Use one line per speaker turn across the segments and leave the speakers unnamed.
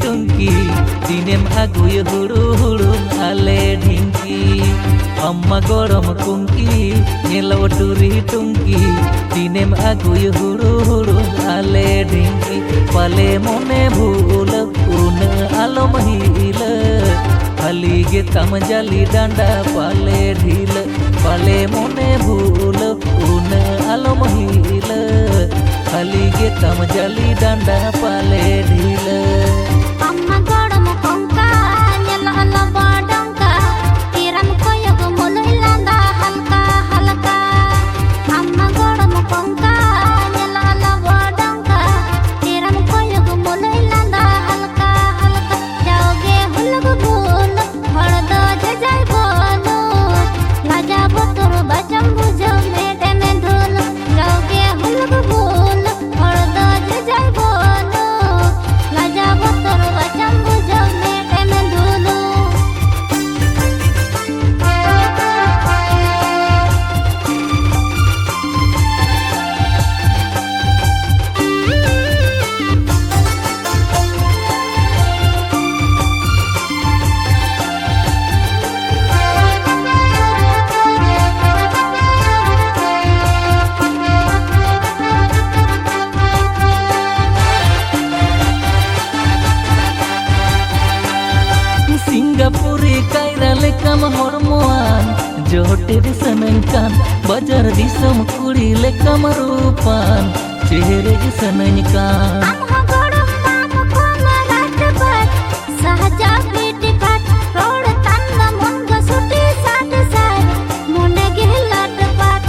टुंकी दिनेम आगुय हुड़ू हुड़ू आले ढिंकी अम्मा गरम कुंकी नेलो टूरी टुंकी दिनेम आगुय हुड़ू हुड़ू आले ढिंकी पाले मोने भूल उन आलो महिल खाली गे तम जाली डांडा पाले ढील पाले मोने भूल उन आलो महिल खाली गे तम जाली डांडा पाले ढील
अम्मा गरम कुंका नेलो आलो बडंका तिरम कोयग मुलुई लांदा हल्का हल्का अम्मा गरम कुंका नेलो आलो बडंका तिरम कोयग मुलुई लांदा हल्का हल्का जाओगे हुलग भूल हरदो जजाय बोलो लाजा बतुर बचम बुझो मेटे में धूल जाओगे हुलग भूल हरदो जजाय बोलो लाजा बतुर बचम बुझो मेटे में धूल
सिंगापुरी कायरा लेकम हरमुआन जोटेर सनंकान बाजार दिसम कुड़ी लेकम रूपान चेहरे सनंकान
अम्मा गरम बाम कोन रात बात सहजा पीटी पाट रोड तंद मुंग सुटी साट साट मुने गिलाट पाट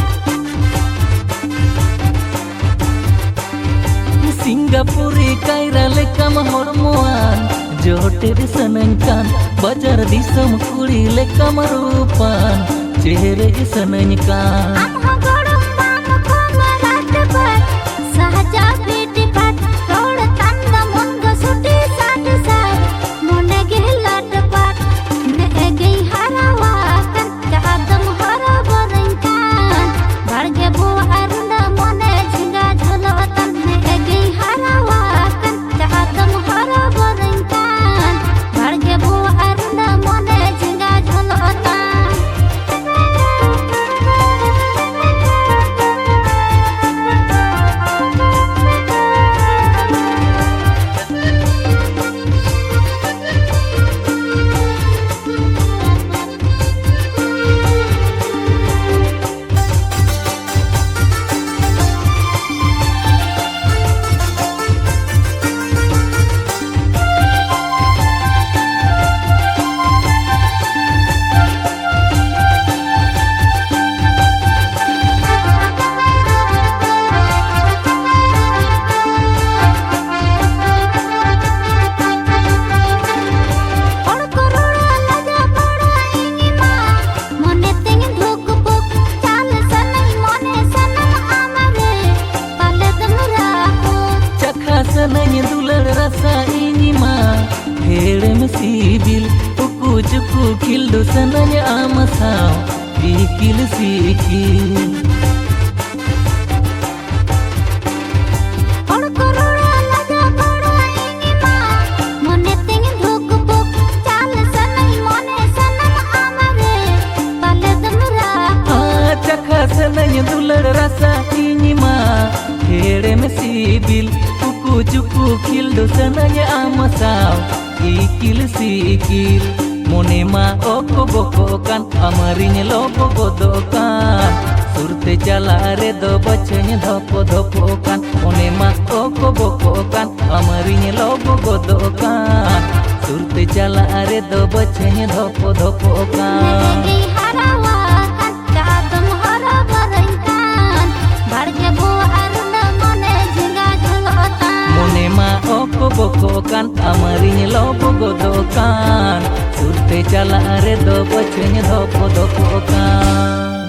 सिंगापुरी कायरा लेकम हरमुआन जोटेर सनंकान बाजार दिसम कुड़ी लेकम रूपान चेहरे सनंकान
अम्मा गरम बाम कोन रात बात सहजा पीटी पाट रोड तंद मुंग सुटी साट साट मुने गिलाट पाट ने गई हरावा कर जादम हरा बरंकान भड़गे बुआ अरुण मोने झिंगा झलवतन ने गई हरावा कर जादम हरा बरंकान भड़गे बुआ अरुण मोने झिंगा झलवतन
सनय दुलर रसा इनी मा हेड़ में सीबिल उकू चुकू खिल्डू सनय आमसा बिकिल सीकिल सनय दुलर रसा इनी मा हेड़ में सीबिल उकू चुकू खिल्डू सनय आमसाव इकिल सीकिल मोने मा ओको बोको कान अमरिन लोबो गोदो कान सुरते चला रे दो बचन धपो धपो कान मोने मा ओको बोको कान अमरिन लोबो गोदो कान सुरते चला रे दो बचन धपो धपो कान boko kan amarinya lobo godokan surte cala are do bocenya dopo kan